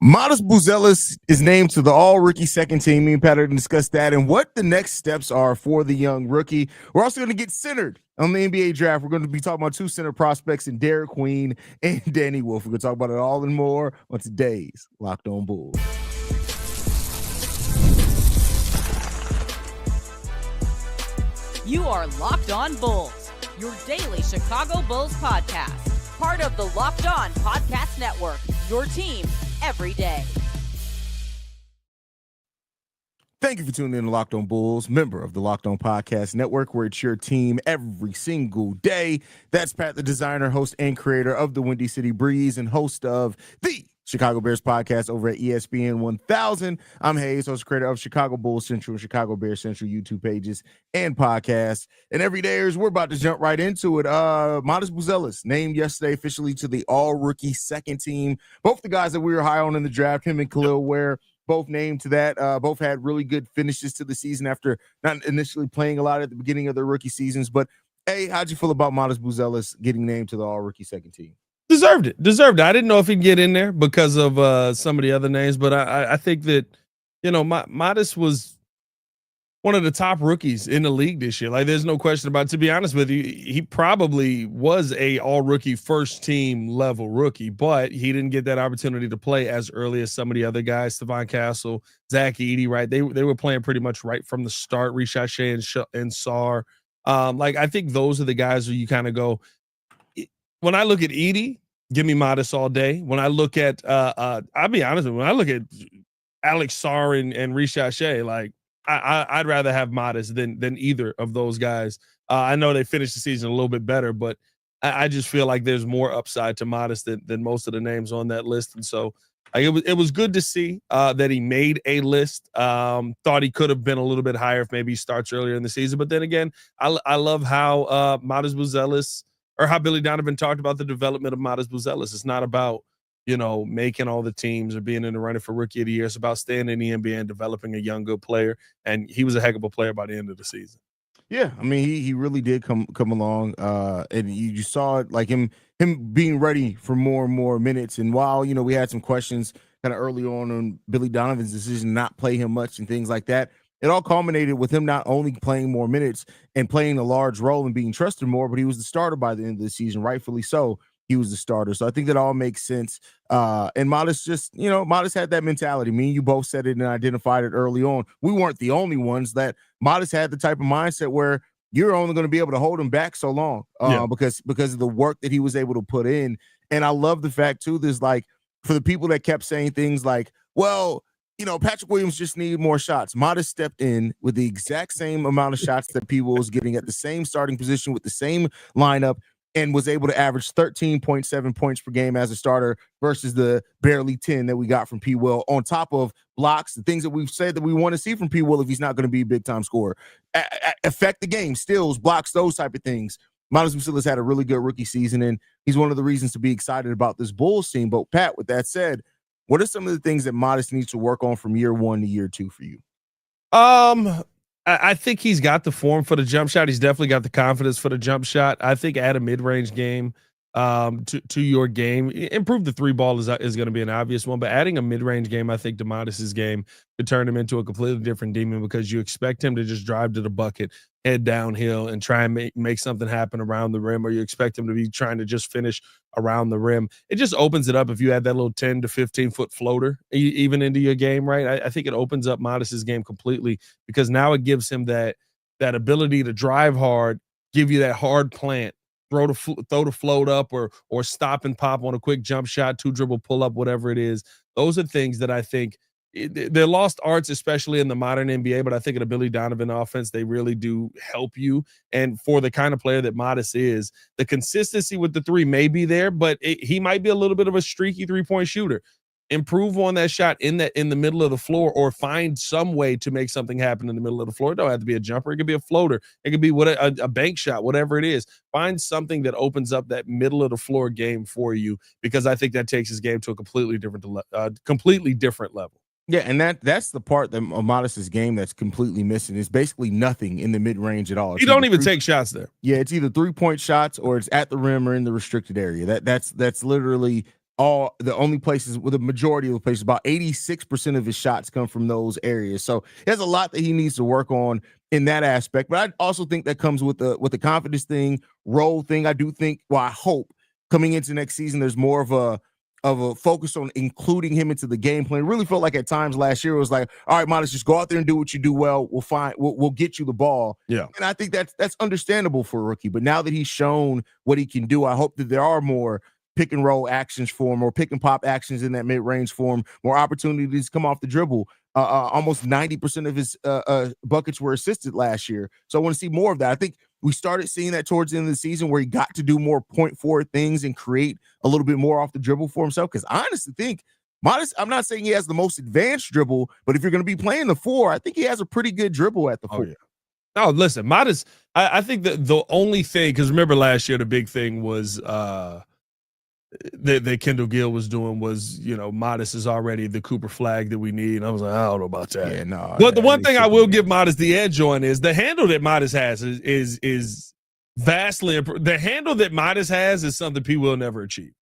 Matas Buzelis is named to the all-rookie second team. Me and Pat are going to discuss that and what the next steps are for the young rookie. We're also going to get centered on the NBA draft. We're going to be talking about two center prospects in Derik Queen and Danny Wolf. We're going to talk about it all and more on today's Locked On Bulls. You are Locked On Bulls, your daily Chicago Bulls podcast. Part of the Locked On Podcast Network, your team every day. Thank you for tuning in to Locked On Bulls, member of the Locked On Podcast Network, where it's your team every single day. That's Pat, the designer, host, and creator of the Windy City Breeze and host of the Chicago Bears podcast over at ESPN 1000. I'm Hayes, host, creator of Chicago Bulls Central and Chicago Bears Central YouTube pages and podcasts. And every day, we're about to jump right into it. Matas Buzelis named yesterday officially to the all-rookie second team. Both the guys that we were high on in the draft, him and Khalil Ware, both named to that. Both had really good finishes to the season after not initially playing a lot at the beginning of their rookie seasons. But, hey, how'd you feel about Matas Buzelis getting named to the all-rookie second team? Deserved it. I didn't know if he'd get in there because of some of the other names, but I think that, Matas was one of the top rookies in the league this year. Like, there's no question about it. To be honest with you, he probably was a all-rookie first-team level rookie, but he didn't get that opportunity to play as early as some of the other guys, Stephon Castle, Zach Edey, right? They were playing pretty much right from the start, reshape and Sar. I think those are the guys where you kind of go, when I look at Edey, give me Matas all day. When I look at, I'll be honest with you, when I look at Alex Sar and reshape, like, I'd rather have Matas than either of those guys. I know they finished the season a little bit better, but I just feel like there's more upside to Matas than most of the names on that list. And so it was good to see that he made a list. Thought he could have been a little bit higher if maybe he starts earlier in the season. But then again, I love how Matas Buzelis, or how Billy Donovan talked about the development of Matas Buzelis. It's not about, making all the teams or being in the running for Rookie of the Year. It's about staying in the NBA and developing a young, good player. And he was a heck of a player by the end of the season. Yeah, I mean, he really did come along, and you saw it, like him being ready for more and more minutes. And while we had some questions kind of early on Billy Donovan's decision not play him much and things like that, it all culminated with him not only playing more minutes and playing a large role and being trusted more, but he was the starter by the end of the season, rightfully so. He was the starter. So I think that all makes sense. And Matas just, Matas had that mentality. Me and you both said it and identified it early on. We weren't the only ones that Matas had the type of mindset where you're only going to be able to hold him back so long because of the work that he was able to put in. And I love the fact, too, there's like, for the people that kept saying things like, well, Patrick Williams just needed more shots. Matas stepped in with the exact same amount of shots that P. Will was getting at the same starting position with the same lineup and was able to average 13.7 points per game as a starter versus the barely 10 that we got from P. Will, on top of blocks, the things that we've said that we want to see from P. Will if he's not going to be a big-time scorer. Affect the game, steals, blocks, those type of things. Matas Buzelis had a really good rookie season, and he's one of the reasons to be excited about this Bulls team. But, Pat, with that said, what are some of the things that Matas needs to work on from year one to year two for you? I think he's got the form for the jump shot. He's definitely got the confidence for the jump shot. I think add a mid-range game to your game. Improve the three ball is going to be an obvious one, but adding a mid-range game, I think, to Matas's game could turn him into a completely different demon because you expect him to just drive to the bucket, head downhill, and try and make something happen around the rim, or you expect him to be trying to just finish around the rim. It just opens it up if you add that little 10 to 15-foot floater even into your game, right? I think it opens up Matas's game completely because now it gives him that ability to drive hard, give you that hard plant, throw the float up or stop and pop on a quick jump shot, 2-dribble pull up, whatever it is. Those are things that I think they're lost arts, especially in the modern NBA, but I think in a Billy Donovan offense, they really do help you. And for the kind of player that Matas is, the consistency with the three may be there, but he might be a little bit of a streaky three-point shooter. Improve on that shot in the middle of the floor, or find some way to make something happen in the middle of the floor. It don't have to be a jumper. It could be a floater. It could be a bank shot, whatever it is. Find something that opens up that middle of the floor game for you, because I think that takes his game to a completely different level. Yeah, and that's the part that Matas's game that's completely missing. It's basically nothing in the mid-range at all. You don't even take shots there. Yeah, it's either 3-point shots or it's at the rim or in the restricted area. That's literally the only places with the majority of the places, about 86% of his shots come from those areas. So there's a lot that he needs to work on in that aspect. But I also think that comes with the confidence thing, role thing. I do think, well, I hope coming into next season, there's more of a focus on including him into the game plan. It really felt like at times last year it was like, all right, Matas, just go out there and do what you do well. We'll get you the ball. Yeah. And I think that's understandable for a rookie. But now that he's shown what he can do, I hope that there are more pick and roll actions for him, or pick and pop actions in that mid range for him, more opportunities to come off the dribble. Almost 90% of his buckets were assisted last year. So I want to see more of that. I think we started seeing that towards the end of the season where he got to do more point forward things and create a little bit more off the dribble for himself. Because I honestly think Matas, I'm not saying he has the most advanced dribble, but if you're going to be playing the 4, I think he has a pretty good dribble at the 4. Oh, yeah. No, listen, Matas, I think that the only thing, because remember last year, the big thing was that Kendall Gill was doing was, Matas is already the Cooper flag that we need. And I was like, I don't know about that. Yeah, no. But the one thing I will give Matas the edge on is the handle that Matas has is vastly improved. The handle that Matas has is something P. will never achieve.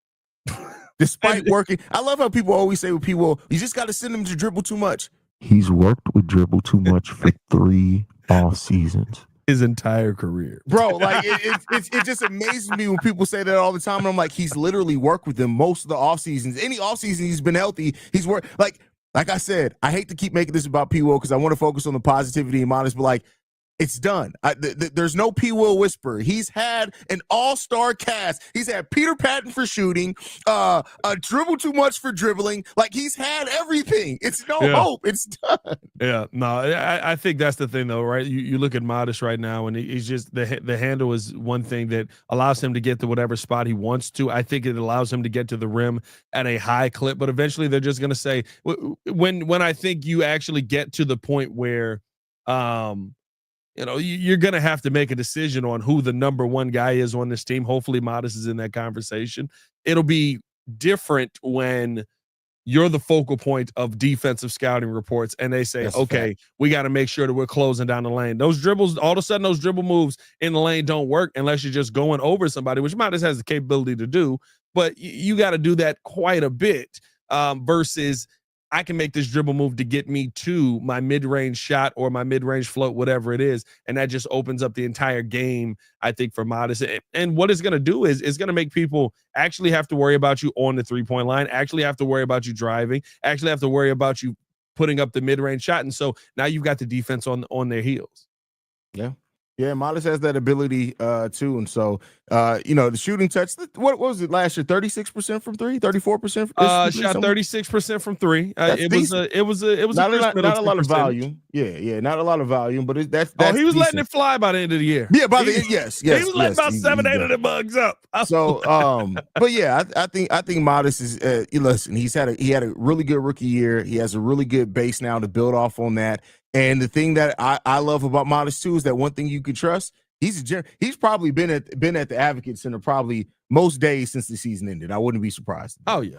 Despite working, I love how people always say with P. Will, you just got to send him to dribble too much. He's worked with dribble too much for 3 off seasons. His entire career, bro. Like it just amazes me when people say that all the time. And I'm like, he's literally worked with them most of the off seasons. Any off season he's been healthy, he's worked. Like I said, I hate to keep making this about P. Will because I want to focus on the positivity and Matas, but like, it's done. There's no P. Will whisper. He's had an all-star cast. He's had Peter Patton for shooting, a dribble too much for dribbling. Like, he's had everything. It's no hope. It's done. Yeah, no, I think that's the thing, though, right? You look at Matas right now, and he's just the handle is one thing that allows him to get to whatever spot he wants to. I think it allows him to get to the rim at a high clip, but eventually they're just going to say, when I think you actually get to the point where you're going to have to make a decision on who the number one guy is on this team. Hopefully Matas is in that conversation. It'll be different when you're the focal point of defensive scouting reports and they say, okay, we got to make sure that we're closing down the lane. Those dribbles, all of a sudden those dribble moves in the lane don't work unless you're just going over somebody, which Matas has the capability to do, but you got to do that quite a bit versus I can make this dribble move to get me to my mid-range shot or my mid-range float, whatever it is. And that just opens up the entire game, I think, for Matas. And what it's going to do is it's going to make people actually have to worry about you on the three-point line, actually have to worry about you driving, actually have to worry about you putting up the mid-range shot. And so now you've got the defense on their heels. Yeah. Yeah, Matas has that ability too, and so the shooting touch. What was it last year? 36% from 3, 34%. Shot 36% from 3. It was not a lot of volume. Yeah, not a lot of volume, but that's he was decent. letting it fly by the end of the year. Yeah, yes, he was letting about 7-8 of the bugs up. So, but yeah, I think Matas is. Listen, he had a really good rookie year. He has a really good base now to build off on that. And the thing that I love about Matas too is that one thing you can trust. He's probably been at the Advocate Center probably most days since the season ended. I wouldn't be surprised. Oh yeah,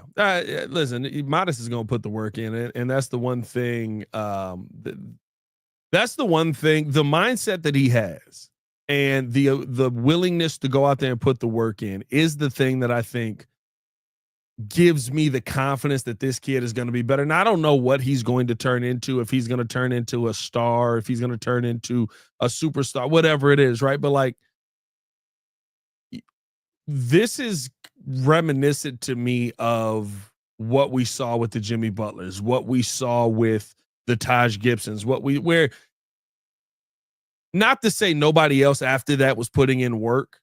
listen, Matas is going to put the work in, and that's the one thing. That's the one thing. The mindset that he has, and the willingness to go out there and put the work in, is the thing that I think gives me the confidence that this kid is going to be better. And I don't know what he's going to turn into, if he's going to turn into a star, if he's going to turn into a superstar, whatever it is, right? But like, this is reminiscent to me of what we saw with the Jimmy Butlers, what we saw with the Taj Gibsons, where not to say nobody else after that was putting in work,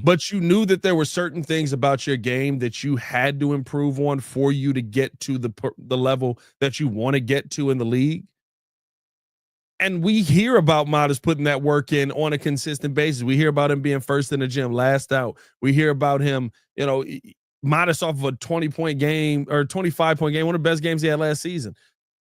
but you knew that there were certain things about your game that you had to improve on for you to get to the level that you want to get to in the league. And we hear about Matas putting that work in on a consistent basis. We hear about him being first in the gym, last out. We hear about him, Matas off of a 20-point game or 25-point game, one of the best games he had last season.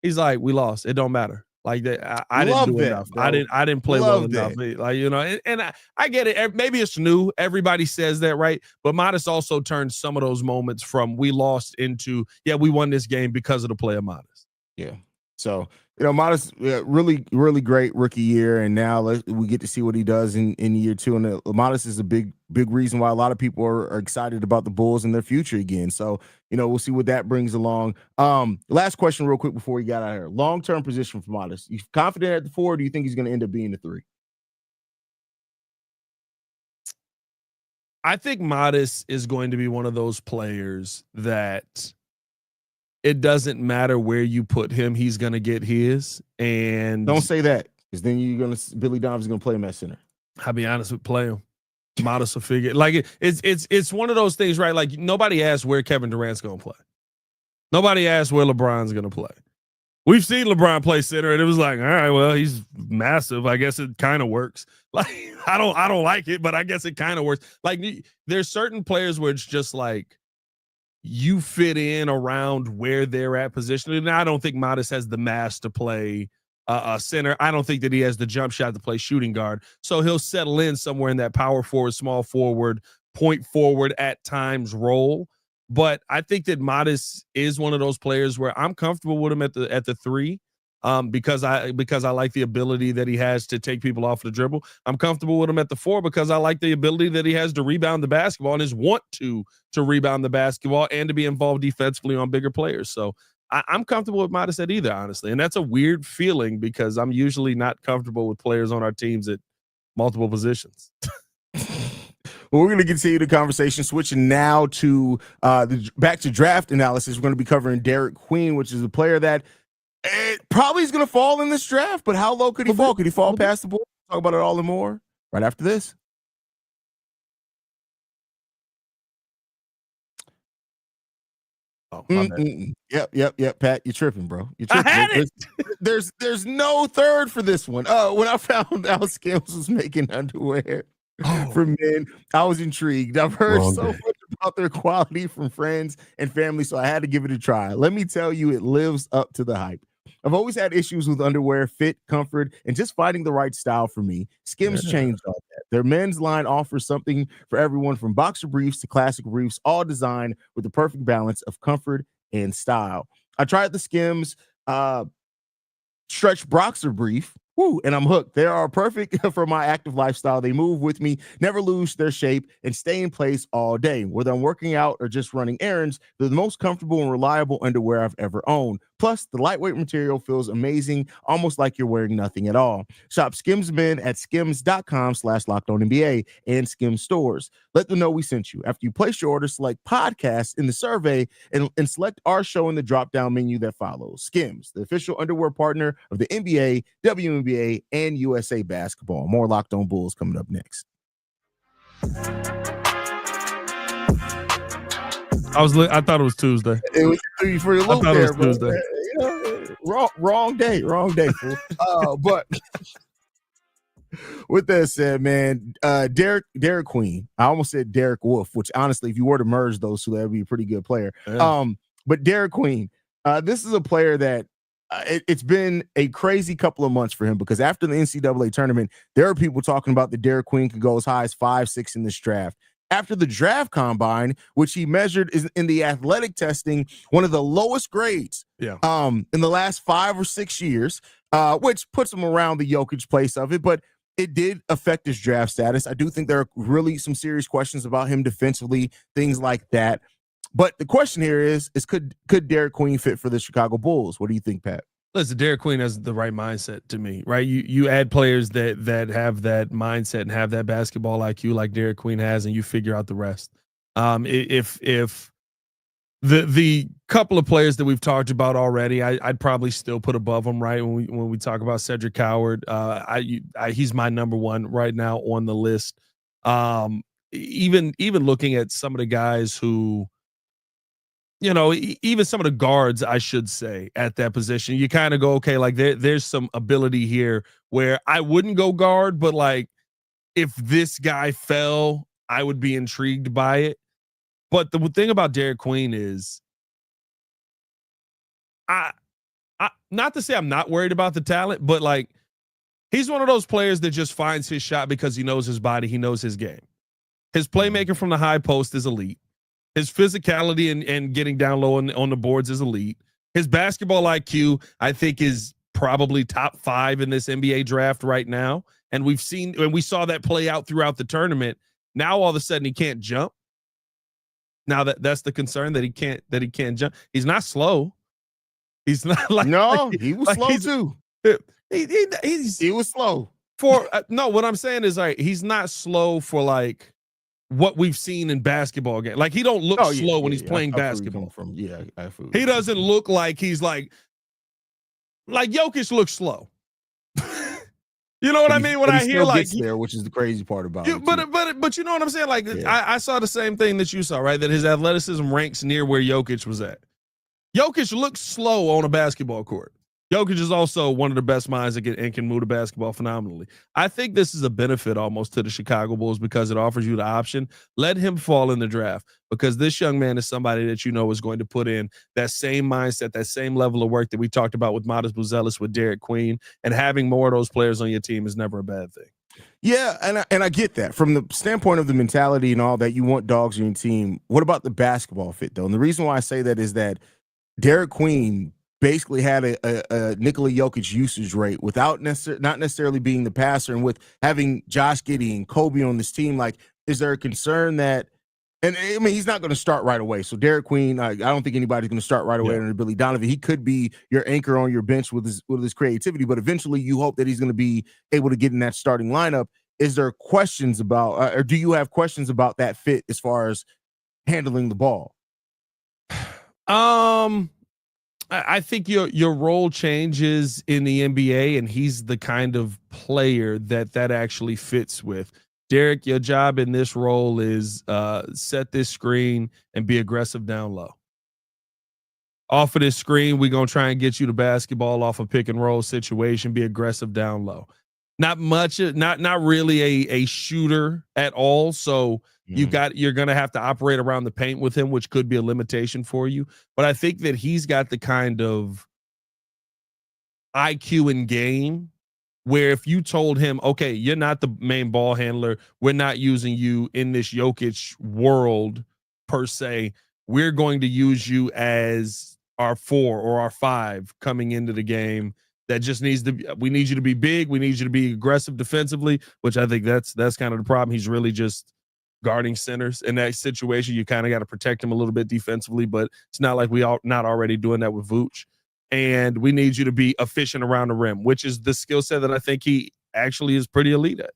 He's like, we lost. It don't matter. Like that, I didn't do enough. Bro. I didn't play well enough. Like, and I get it. Maybe it's new. Everybody says that, right? But Matas also turned some of those moments from we lost into, we won this game because of the play of Matas. Yeah. So, Matas, really, really great rookie year, and now we get to see what he does in year two. And Matas is a big reason why a lot of people are excited about the Bulls and their future again. So, we'll see what that brings along. Last question, real quick, before we got out of here. Long-term position for Matas. You confident at the 4? Or do you think he's going to end up being the 3? I think Matas is going to be one of those players that it doesn't matter where you put him, he's going to get his. And don't say that, because then Billy Donovan's going to play him at center. I'll be honest with play him. Matas will figure like it's one of those things, right? Like nobody asked where Kevin Durant's going to play. Nobody asked where LeBron's going to play. We've seen LeBron play center, and it was like, all right, well, he's massive. I guess it kind of works. Like I don't like it, but I guess it kind of works. Like there's certain players where it's just like you fit in around where they're at positionally. And I don't think Matas has the mass to play a center. I don't think that he has the jump shot to play shooting guard. So he'll settle in somewhere in that power forward, small forward, point forward at times role. But I think that Matas is one of those players where I'm comfortable with him at the 3, because I like the ability that he has to take people off the dribble. I'm comfortable with him at the 4 because I like the ability that he has to rebound the basketball and his want to rebound the basketball and to be involved defensively on bigger players. So I'm comfortable with Matas at either, honestly. And that's a weird feeling because I'm usually not comfortable with players on our teams at multiple positions. Well, we're going to continue the conversation, switching now to back to draft analysis. We're going to be covering Derik Queen, which is a player that probably is going to fall in this draft, but how low could he fall? Could he fall past the board? Talk about it all and more right after this. Oh, my bad. Yep. Pat, you're tripping, bro. You're tripping. I had it. There's no third for this one. When I found out Skims was making underwear for men, I was intrigued. I've heard much about their quality from friends and family, so I had to give it a try. Let me tell you, it lives up to the hype. I've always had issues with underwear, fit, comfort, and just finding the right style for me. Skims changed all that. Their men's line offers something for everyone from boxer briefs to classic briefs, all designed with the perfect balance of comfort and style. I tried the Skims stretch boxer brief. And I'm hooked. They are perfect for my active lifestyle. They move with me, never lose their shape, and stay in place all day. Whether I'm working out or just running errands, they're the most comfortable and reliable underwear I've ever owned. Plus, the lightweight material feels amazing, almost like you're wearing nothing at all. Shop Skims Men at skims.com/LockedOnNBA and Skims stores. Let them know we sent you. After you place your order, select podcast in the survey and select our show in the drop-down menu that follows. Skims, the official underwear partner of the NBA, WNBA, and USA Basketball. More Locked On Bulls coming up next. I thought it was Tuesday. It was for your loop there, it was Tuesday. Wrong day, fool. But with that said, man, Derik Queen. I almost said Derek Wolf, which honestly, if you were to merge those two, that would be a pretty good player. Yeah. But Derik Queen, this is a player that it's been a crazy couple of months for him, because after the NCAA tournament, there are people talking about that Derik Queen could go as high as 5'6" in this draft. After the draft combine, which he measured is in the athletic testing, one of the lowest grades in the last 5 or 6 years, which puts him around the Jokic place of it, but it did affect his draft status. I do think there are really some serious questions about him defensively, things like that. But the question here is could Derik Queen fit for the Chicago Bulls? What do you think, Pat? Listen, Derik Queen has the right mindset to me, right? You add players that have that mindset and have that basketball IQ like Derik Queen has, and you figure out the rest. If the couple of players that we've talked about already, I'd probably still put above them, right? When we talk about Cedric Howard, he's my number one right now on the list. Even looking at some of the guys who, even some of the guards, I should say, at that position, you kind of go, okay, like there's some ability here where I wouldn't go guard, but like if this guy fell, I would be intrigued by it. But the thing about Derik Queen is, I not to say I'm not worried about the talent, but like he's one of those players that just finds his shot because he knows his body, he knows his game. His playmaking from the high post is elite. His physicality and getting down low on the boards is elite. His basketball IQ, I think, is probably top 5 in this NBA draft right now. And we saw that play out throughout the tournament. Now all of a sudden he can't jump. Now that's the concern, that he can't jump. He's not slow. He's not like he was slow too. He was slow. For no, what I'm saying is like he's not slow for like what we've seen in basketball game. Like he don't look slow when he's playing basketball. He doesn't look like he's like Jokic looks slow. You know what I mean? When I hear like there, which is the crazy part about it. But you know what I'm saying? Like I saw the same thing that you saw, right? That his athleticism ranks near where Jokic was at. Jokic looks slow on a basketball court. Jokic is also one of the best minds that can move the basketball phenomenally. I think this is a benefit almost to the Chicago Bulls because it offers you the option. Let him fall in the draft because this young man is somebody that you know is going to put in that same mindset, that same level of work that we talked about with Matas Buzelis, with Derik Queen, and having more of those players on your team is never a bad thing. Yeah, and I get that. From the standpoint of the mentality and all that, you want dogs on your team. What about the basketball fit, though? And the reason why I say that is that Derik Queen basically had a Nikola Jokic usage rate without not necessarily being the passer, and with having Josh Giddey and Kobe on this team. Like, is there a concern that, and I mean, he's not going to start right away. So Derik Queen, I don't think anybody's going to start right away under Billy Donovan. He could be your anchor on your bench with his creativity, but eventually you hope that he's going to be able to get in that starting lineup. Is there questions about, or do you have questions about that fit as far as handling the ball? I think your role changes in the NBA, and he's the kind of player that actually fits with. Derik, your job in this role is set this screen and be aggressive down low. Off of this screen, we're going to try and get you the basketball off a pick and roll situation, be aggressive down low. Not much, not really a shooter at all. So you're going to have to operate around the paint with him, which could be a limitation for you. But I think that he's got the kind of IQ in game where if you told him, okay, you're not the main ball handler, we're not using you in this Jokic world per se, we're going to use you as our 4 or our 5 coming into the game. That just we need you to be big. We need you to be aggressive defensively, which I think that's kind of the problem. He's really just guarding centers in that situation. You kind of got to protect him a little bit defensively, but it's not like not already doing that with Vooch. And we need you to be efficient around the rim, which is the skill set that I think he actually is pretty elite at.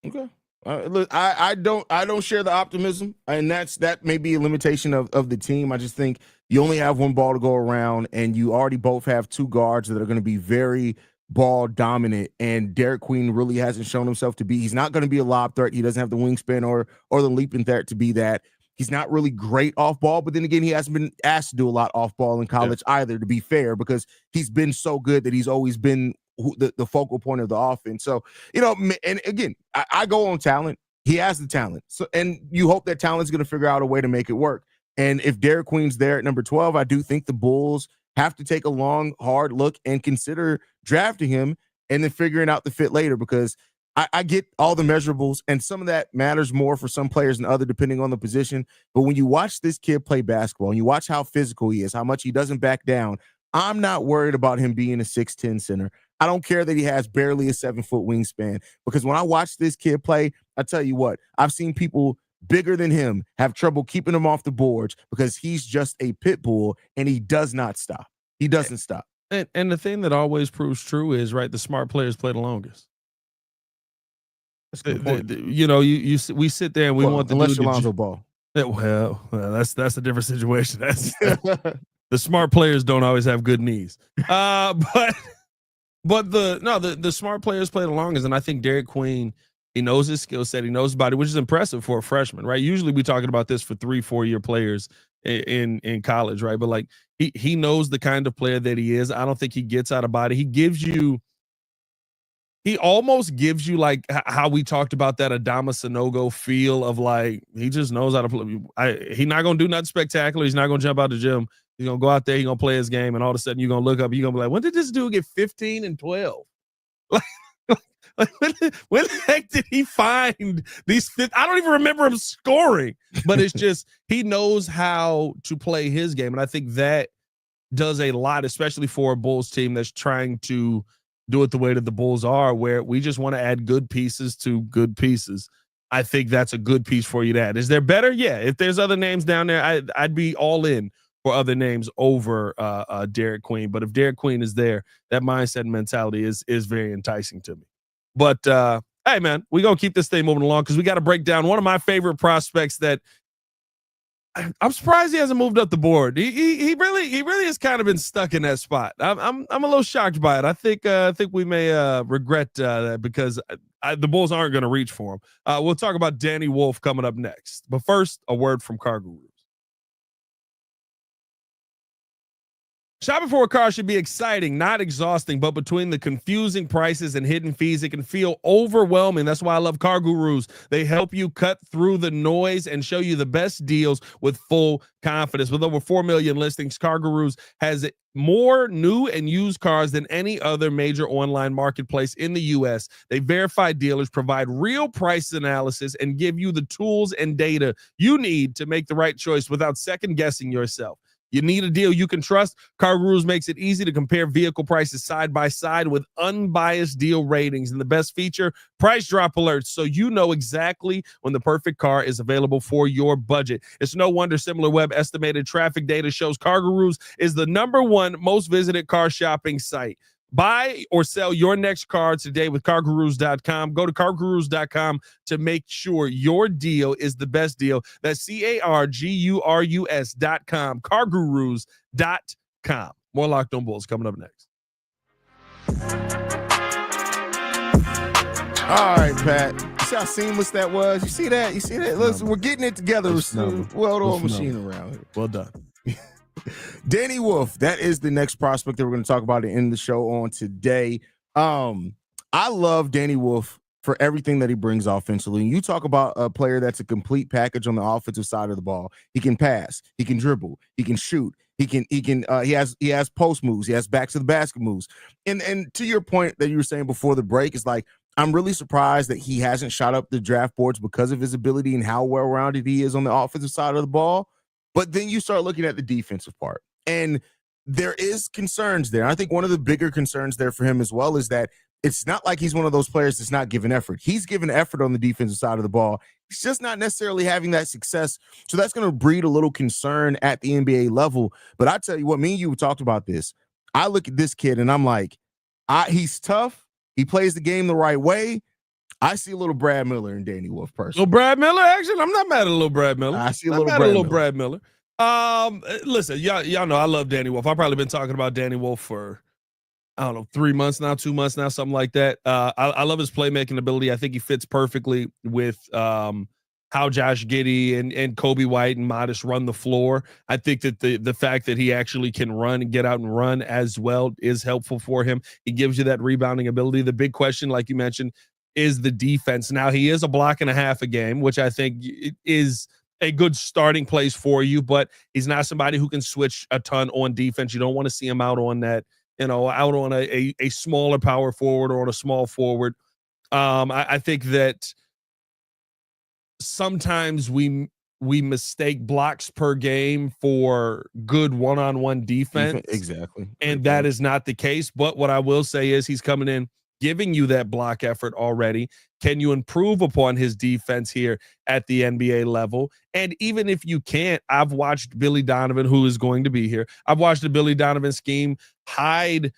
Okay. Look, I don't share the optimism, and that may be a limitation of the team. I just think you only have one ball to go around, and you already both have 2 guards that are going to be very ball dominant. And Derik Queen really hasn't shown himself to be. He's not going to be a lob threat. He doesn't have the wingspan or the leaping threat to be that. He's not really great off ball, but then again, he hasn't been asked to do a lot off ball in college either, to be fair, because he's been so good that he's always been the focal point of the offense. So, and again, I go on talent. He has the talent. So, and you hope that talent's going to figure out a way to make it work. And if Derik Queen's there at number 12, I do think the Bulls have to take a long, hard look and consider drafting him and then figuring out the fit later, because I get all the measurables, and some of that matters more for some players than other, depending on the position. But when you watch this kid play basketball and you watch how physical he is, how much he doesn't back down, I'm not worried about him being a 6'10" center. I don't care that he has barely a 7-foot wingspan, because when I watch this kid play, I tell you what, I've seen people bigger than him have trouble keeping him off the boards because he's just a pit bull and he does not stop. He doesn't stop. And the thing that always proves true is, right, the smart players play the longest. We sit there and we want the unless dude Lonzo Ball. Well, that's a different situation. That's the smart players don't always have good knees. But the smart players play the longest, and I think Derik Queen, he knows his skill set, he knows his body, which is impressive for a freshman, right? Usually we're talking about this for 3-4 year players in college, right? But like he knows the kind of player that he is. I don't think he gets out of body. He almost gives you like how we talked about that Adama Sanogo feel of like, he just knows how to play. He's not going to do nothing spectacular. He's not going to jump out the gym. He's going to go out there. He's going to play his game. And all of a sudden you're going to look up, you're going to be like, when did this dude get 15 and 12? Like when the heck did he find these? I don't even remember him scoring, but it's just, he knows how to play his game. And I think that does a lot, especially for a Bulls team that's trying to do it the way that the Bulls are, where we just want to add good pieces to good pieces. I think that's a good piece for you to add. Is there better? Yeah. If there's other names down there, I'd be all in for other names over Derik Queen. But if Derik Queen is there, that mindset and mentality is very enticing to me. But hey, man, we're going to keep this thing moving along because we got to break down one of my favorite prospects that I'm surprised he hasn't moved up the board. He really has kind of been stuck in that spot. I'm a little shocked by it. I think we may regret that because the Bulls aren't going to reach for him. We'll talk about Danny Wolf coming up next. But first, a word from Car Gurus. Shopping for a car should be exciting, not exhausting, but between the confusing prices and hidden fees, it can feel overwhelming. That's why I love Car Gurus. They help you cut through the noise and show you the best deals with full confidence. With over 4 million listings, Car Gurus has more new and used cars than any other major online marketplace in the U.S. They verify dealers, provide real price analysis, and give you the tools and data you need to make the right choice without second guessing yourself. You need a deal you can trust? Car Gurus makes it easy to compare vehicle prices side by side with unbiased deal ratings. And the best feature, price drop alerts, so you know exactly when the perfect car is available for your budget. It's no wonder SimilarWeb estimated traffic data shows Car Gurus is the #1 most visited car shopping site. Buy or sell your next car today with CarGurus.com. Go to CarGurus.com to make sure your deal is the best deal. That's CarGurus.com. CarGurus.com. More Locked On Bulls coming up next. All right, Pat. You see how seamless that was? You see that? Listen, we're getting it together. Well-oiled machine around here. Well done. Danny Wolf, that is the next prospect that we're going to talk about in the show on today. I love Danny Wolf for everything that he brings offensively. And you talk about a player that's a complete package on the offensive side of the ball. He can pass, he can dribble, he can shoot, he has post moves, he has back to the basket moves. And to your point that you were saying before the break, is like, I'm really surprised that he hasn't shot up the draft boards because of his ability and how well-rounded he is on the offensive side of the ball. But then you start looking at the defensive part, and there is concerns there. I think one of the bigger concerns there for him as well is that it's not like he's one of those players that's not giving effort. He's giving effort on the defensive side of the ball. He's just not necessarily having that success. So that's going to breed a little concern at the NBA level. But I tell you what, me and you talked about this. I look at this kid and I'm like, he's tough. He plays the game the right way. I see a little Brad Miller in Danny Wolf personally. Little Brad Miller action? I'm not mad at a little Brad Miller. I see a little Brad Miller. Listen, y'all know I love Danny Wolf. I've probably been talking about Danny Wolf for, I don't know, 3 months now, 2 months now, something like that. I love his playmaking ability. I think he fits perfectly with how Josh Giddey and Kobe White and Matas run the floor. I think that the fact that he actually can run and get out and run as well is helpful for him. He gives you that rebounding ability. The big question, like you mentioned, is the defense. Now, he is a block and a half a game, which I think is a good starting place for you, but he's not somebody who can switch a ton on defense. You don't want to see him out on that, out on a smaller power forward or on a small forward. I think that sometimes we mistake blocks per game for good one-on-one defense. Exactly. And that is not the case. But what I will say is he's coming in giving you that block effort already. Can you improve upon his defense here at the NBA level? And even if you can't, I've watched Billy Donovan, who is going to be here. I've watched the Billy Donovan scheme hide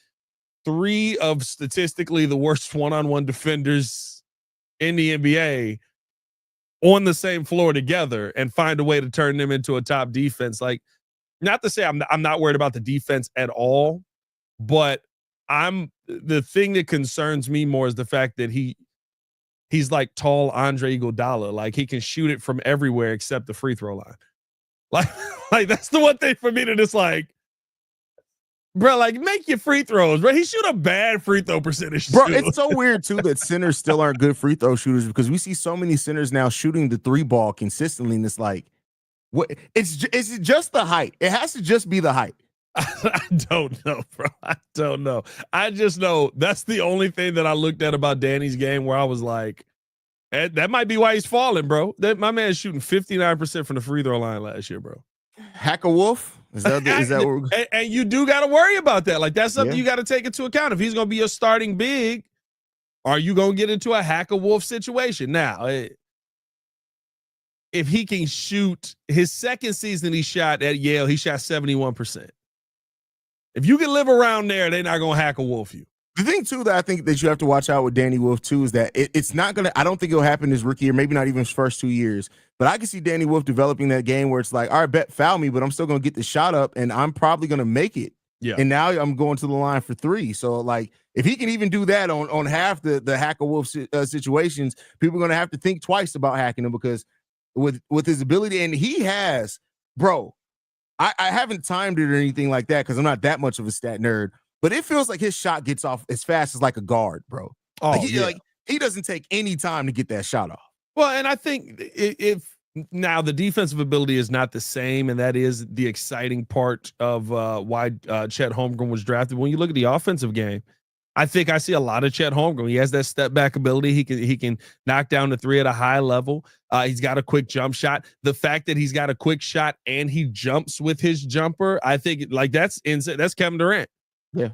3 of statistically the worst one-on-one defenders in the NBA on the same floor together and find a way to turn them into a top defense. Like, not to say I'm not worried about the defense at all, but the thing that concerns me more is the fact that he's like tall Andre Iguodala. Like, he can shoot it from everywhere except the free throw line. Like that's the one thing for me that it's like, bro, like, make your free throws, bro. He shoot a bad free throw percentage, bro. Too. It's so weird too that centers still aren't good free throw shooters, because we see so many centers now shooting the 3 ball consistently, and it's like, what? Is it just the height? It has to just be the height. I don't know, bro. I don't know. I just know that's the only thing that I looked at about Danny's game where I was like, that might be why he's falling, bro. My man's shooting 59% from the free throw line last year, bro. Hack a wolf? Is that what we're and you do got to worry about that. Like that's something Yeah. you got to take into account. If he's going to be your starting big, are you going to get into a hack a wolf situation? Now, if he can shoot his second season, he shot at Yale, he shot 71%. If you can live around there, they're not going to hack a wolf you. The thing too that I think that you have to watch out with Danny Wolf too is that it's not gonna. I don't think it'll happen his rookie year, maybe not even his first 2 years. But I can see Danny Wolf developing that game where it's like, all right, bet foul me, but I'm still gonna get the shot up, and I'm probably gonna make it. Yeah. And now I'm going to the line for 3. So like, if he can even do that on half the hack a wolf situations, people are gonna have to think twice about hacking him because with his ability, and he has, bro. I haven't timed it or anything like that because I'm not that much of a stat nerd. But it feels like his shot gets off as fast as like a guard, bro. Oh, like he doesn't take any time to get that shot off. Well, and I think if now the defensive ability is not the same, and that is the exciting part of why Chet Holmgren was drafted. When you look at the offensive game, I think I see a lot of Chet Holmgren. He has that step back ability. He can knock down the 3 at a high level. He's got a quick jump shot. The fact that he's got a quick shot and he jumps with his jumper, I think like that's insane. That's Kevin Durant. Yeah.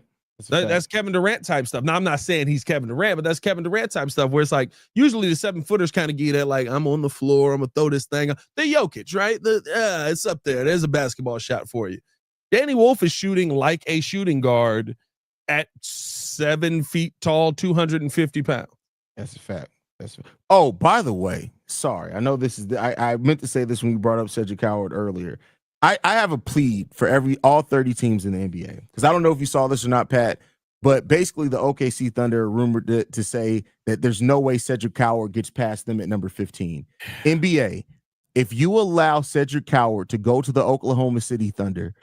That's Kevin Durant type stuff. Now, I'm not saying he's Kevin Durant, but that's Kevin Durant type stuff where it's like usually the 7-footers kind of get that like, I'm on the floor, I'm going to throw this thing. The Jokic, right? It's up there. There's a basketball shot for you. Danny Wolf is shooting like a shooting guard at 7 feet tall, 250 pounds. That's a fact. Oh, by the way, sorry. I know this is I meant to say this when you brought up Cedric Howard earlier. I have a plea for all 30 teams in the NBA because I don't know if you saw this or not, Pat, but basically the OKC Thunder are rumored to say that there's no way Cedric Howard gets past them at number 15. NBA, if you allow Cedric Howard to go to the Oklahoma City Thunder,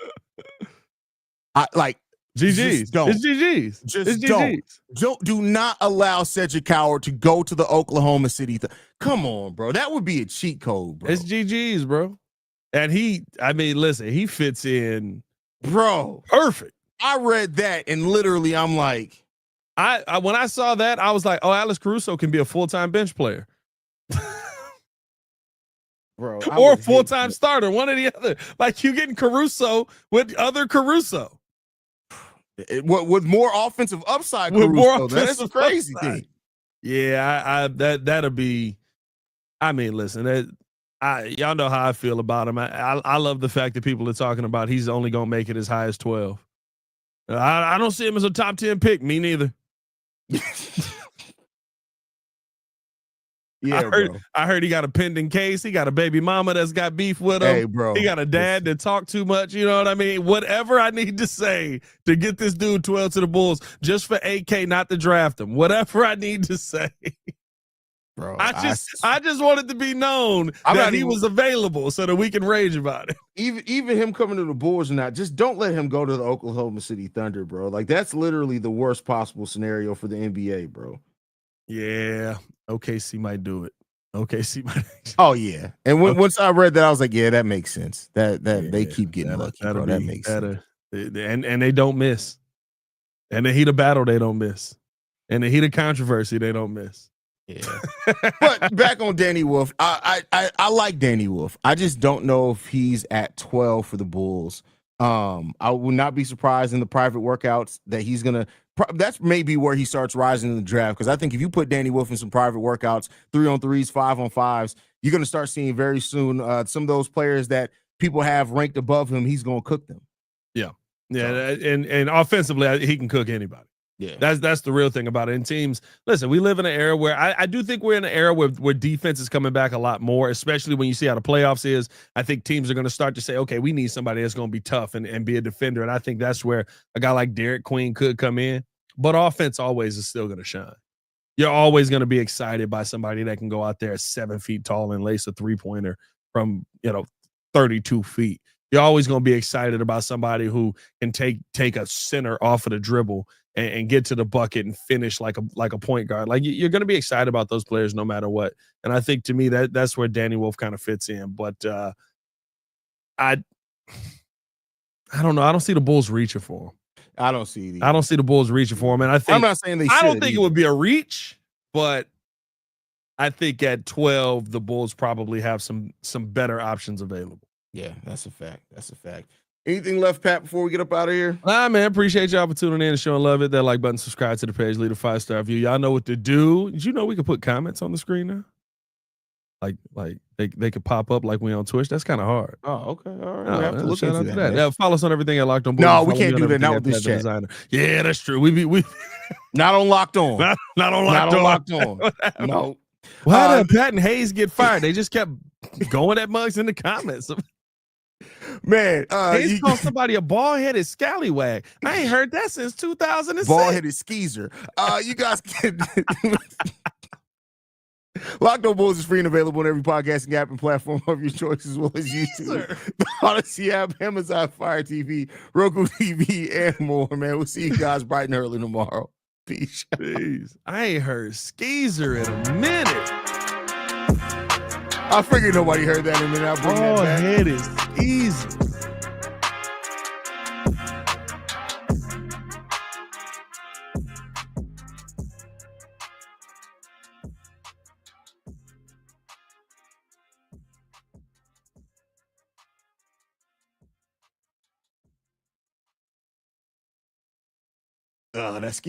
GG's. Don't. It's GG's. Just do not allow Cedric Howard to go to the Oklahoma City. Come on, bro. That would be a cheat code, bro. It's GG's, bro. And listen, he fits in, bro. Perfect. I read that and literally I'm like, I when I saw that, I was like, oh, Alex Caruso can be a full-time bench player. Bro, or a full-time starter, one or the other. Like you getting Caruso with other Caruso. With more offensive upside, with Caruso, more that's a crazy upside. thing. Yeah, that'll be. I mean, listen, y'all know how I feel about him. I love the fact that people are talking about he's only gonna make it as high as 12. I don't see him as a top 10 pick. Me neither. Yeah, I heard he got a pending case. He got a baby mama that's got beef with him. Hey, bro. He got a dad that talk too much. You know what I mean? Whatever I need to say to get this dude 12 to the Bulls, just for AK not to draft him. Whatever I need to say. Bro, I just wanted to be known that he was available so that we can rage about it. Even him coming to the Bulls or not, just don't let him go to the Oklahoma City Thunder, bro. Like that's literally the worst possible scenario for the NBA, bro. Yeah, OKC might do it. OKC might. Oh yeah, and once I read that, I was like, yeah, that makes sense. That they keep getting lucky, bro. That makes sense. And they don't miss. And the heat of battle, they don't miss. And the heat of controversy, they don't miss. Yeah. But back on Danny Wolf, I like Danny Wolf. I just don't know if he's at 12 for the Bulls. I would not be surprised in the private workouts that he's gonna. That's maybe where he starts rising in the draft because I think if you put Danny Wolf in some private workouts, 3-on-3s, 5-on-5s, you're gonna start seeing very soon some of those players that people have ranked above him. He's gonna cook them. Yeah, and offensively, he can cook anybody. Yeah, that's the real thing about it. And teams, listen, we live in an era where I do think we're in an era where defense is coming back a lot more, especially when you see how the playoffs is. I think teams are going to start to say, okay, we need somebody that's going to be tough and be a defender. And I think that's where a guy like Derik Queen could come in. But offense always is still going to shine. You're always going to be excited by somebody that can go out there 7 feet tall and lace a 3-pointer from 32 feet. You're always going to be excited about somebody who can take a center off of the dribble and get to the bucket and finish like a point guard. Like you're going to be excited about those players no matter what. And I think to me that's where Danny Wolf kind of fits in. But I don't know. I don't see the Bulls reaching for him. I don't see the Bulls reaching for him. And I'm not saying they should. I don't think it would be a reach, but I think at 12 the Bulls probably have some better options available. Yeah, that's a fact. That's a fact. Anything left, Pat, before we get up out of here? Man, appreciate y'all for tuning in and showing love. Hit that like button, subscribe to the page, leave a 5-star review. Y'all know what to do. Did you know we could put comments on the screen now? Like they could pop up like we on Twitch. That's kind of hard. Oh, okay. All right. We have to look shout into out to that. that. Follow us on everything at Locked On Boys. No, we Follow can't me on do that. everything Not at with this Pat the chat. Designer. Yeah, that's true. We Not on Locked On. not on Not Locked on On. Locked On. No. Why did Pat and Hayes get fired? They just kept going at mugs in the comments. Man, Hayes called somebody a bald-headed scallywag. I ain't heard that since 2006. Bald-headed skeezer. You guys can Locked On Bulls is free and available on every podcasting app and platform of your choice, as well as YouTube, the Odyssey app, Amazon Fire TV, Roku TV, and more, man. We'll see you guys bright and early tomorrow. Peace. I ain't heard skeezer in a minute. I figured nobody heard that in a minute. I'll bring that back. Head is easy. That's